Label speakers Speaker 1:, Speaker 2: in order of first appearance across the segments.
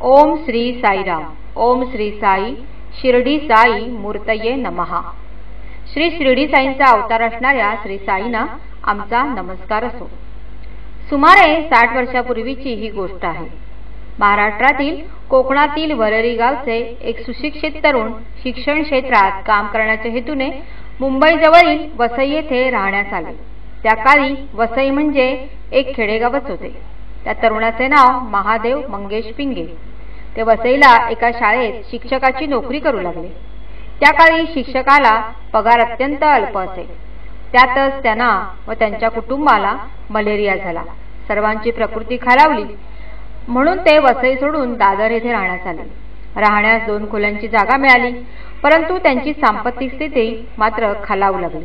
Speaker 1: ओम श्री साईराम। ओम श्री साई शिर्डी साई मूर्तये नमहा। श्री शिर्डी साईंचा अवतार असणाऱ्या श्री साईंना आमचा नमस्कार असो। सुमारे 60 वर्षापूर्वीची ही गोष्ट आहे। महाराष्ट्रातील कोकणातील वरळी गावचे एक सुशिक्षित तरुण शिक्षण क्षेत्रात काम करण्याच्या हेतूने मुंबईजवळील वसई येथे राहण्यास आले। त्या काळी वसई म्हणजे एक खेडेगावच होते। त्या तरुणाचे नाव महादेव मंगेश पिंगे। ते वसईला एका शाळेत शिक्षकाची नोकरी करू लागले। त्या काळी शिक्षकाला पगार अत्यंत अल्प असे। त्यातच त्यांना व त्यांच्या कुटुंबाला मलेरिया झाला। सर्वांची प्रकृती खालावली म्हणून ते वसई सोडून दादर येथे राहण्यास आले। राहण्यास 2 खोल्यांची जागा मिळाली, परंतु त्यांची सांपत्तिक स्थिती मात्र खालावू लागली।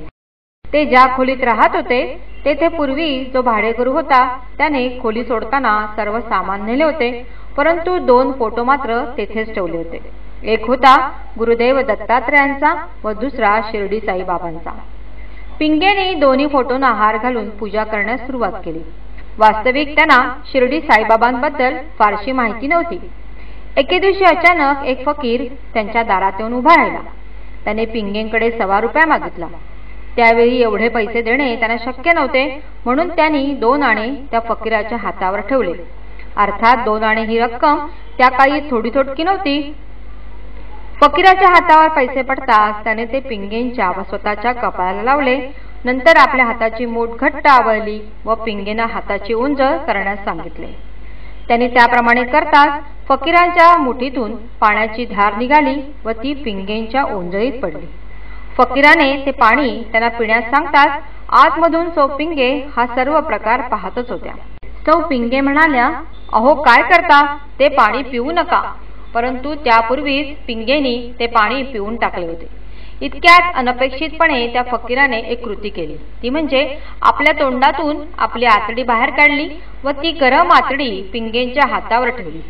Speaker 1: ते ज्या खोलीत राहत होते तेथे पूर्वी जो भाडेकरू होता त्याने खोली सोडताना सर्व सामान नेले होते, परंतु 2 फोटो मात्र तेथेच ठेवले होते। एक होता गुरुदेव दत्तात्रयांचा व दुसरा शिर्डी साईबाबांचा। पिंगेने दोन्ही फोटोंना हार घालून पूजा करण्यास सुरुवात केली। वास्तविक त्यांना शिर्डी साईबाबांबद्दल फारशी माहिती नव्हती। एके दिवशी अचानक एक फकीर त्यांच्या दारात येऊन उभा राहिला। त्याने पिंगेंकडे ₹1.25 मागितला। त्यावेळी एवढे पैसे देणे त्यांना शक्य नव्हते, म्हणून त्यांनी 2 आणे त्या फकीराच्या हातावर ठेवले। अर्थात 2 आणे ही रक्कम त्या काळी थोडी थोडकी नव्हती। फकीराच्या हातावर पैसे पडताच त्याने ते पिंगेंच्या व स्वतःच्या कपाळाला लावले। नंतर आपल्या हाताची मूठ घट्ट आवळली व पिंगेंना हाताची उंजळ करण्यास सांगितले। त्याने त्याप्रमाणे करताच फकीरांच्या मुठीतून पाण्याची धार निघाली व ती पिंगेंच्या उंजळीत पडली। फकीराने ते पाणी त्यांना पिण्यास सांगताच आतमधून सौ पिंगे हा सर्व प्रकार पाहतच होत्या। सौ पिंगे म्हणाल्या, अहो काय करता, ते पाणी पिऊ नका। परंतु त्यापूर्वीच पिंगेनी ते पाणी पिऊन टाकले होते। इतक्यात अनपेक्षितपणे त्या फकीराने एक कृती केली, ती म्हणजे आपल्या तोंडातून आपली आतडी बाहेर काढली व ती गरम आतडी पिंगेंच्या हातावर ठेवली।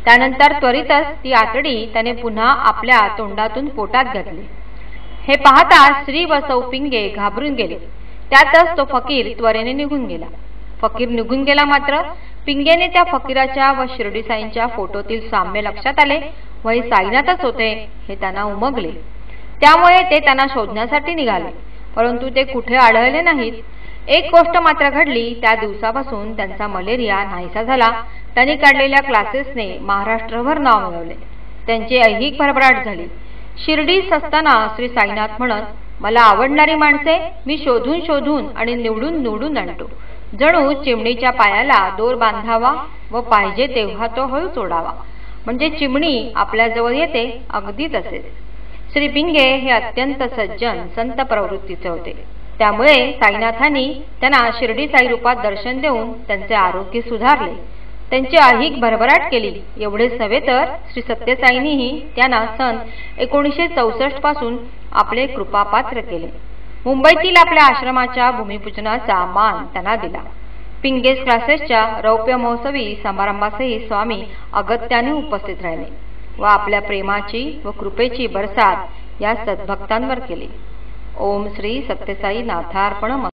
Speaker 1: त्यानंतर त्वरितच ती आतडी त्याने पुन्हा आपल्या तोंडातून पोटात घातली। हे पाहता श्री व सौ पिंगे घाबरून गेले। त्यातच तो फकीर त्वरेने निघून गेला। फकीर निघून गेला मात्र पिंगेने त्या फकीराच्या व शिर्डी साईंच्या फोटोतील साम्य लक्षात आले व हे साईनाथच होते हे त्यांना उमगले। त्यामुळे ते त्यांना शोधण्यासाठी निघाले, परंतु ते कुठे आढळले नाहीत। एक गोष्ट मात्र घडली, त्या दिवसापासून त्यांचा मलेरिया नाहीसा झाला। त्यांनी काढलेल्या क्लासेसने महाराष्ट्रभर नाव मिळवले। त्यांची ऐहिक भरभराट झाली। शिर्डीत असताना श्री साईनाथ म्हणत, मला आवडणारी माणसे मी शोधून शोधून आणि निवडून निवडून आणतो। जणू चिमणीच्या पायाला दोर बांधावा व पाहिजे तेव्हा तो हळू सोडावा, म्हणजे चिमणी आपल्या जवळ येते, अगदी तसेच। श्री पिंगे हे अत्यंत सज्जन संत प्रवृत्तीचे होते। त्यामुळे साईनाथांनी त्यांना शिर्डी साई रूपात दर्शन देऊन त्यांचे आरोग्य सुधारले, त्यांची ऐहिक भरभराट केली। एवढेच नव्हे तर श्री सत्यसाईंनीही त्यांना सन 1964 पासून आपले कृपापात्र केले। मुंबईतील आपल्या आश्रमाच्या भूमिपूजनाचा मान त्यांना दिला। पिंगेस क्लासेसच्या रौप्य महोत्सवी समारंभासही स्वामी अगत्याने उपस्थित राहिले व आपल्या प्रेमाची व कृपेची बरसात या सद्भक्तांवर केली। ओम श्री सत्यसाई नाथार्पण।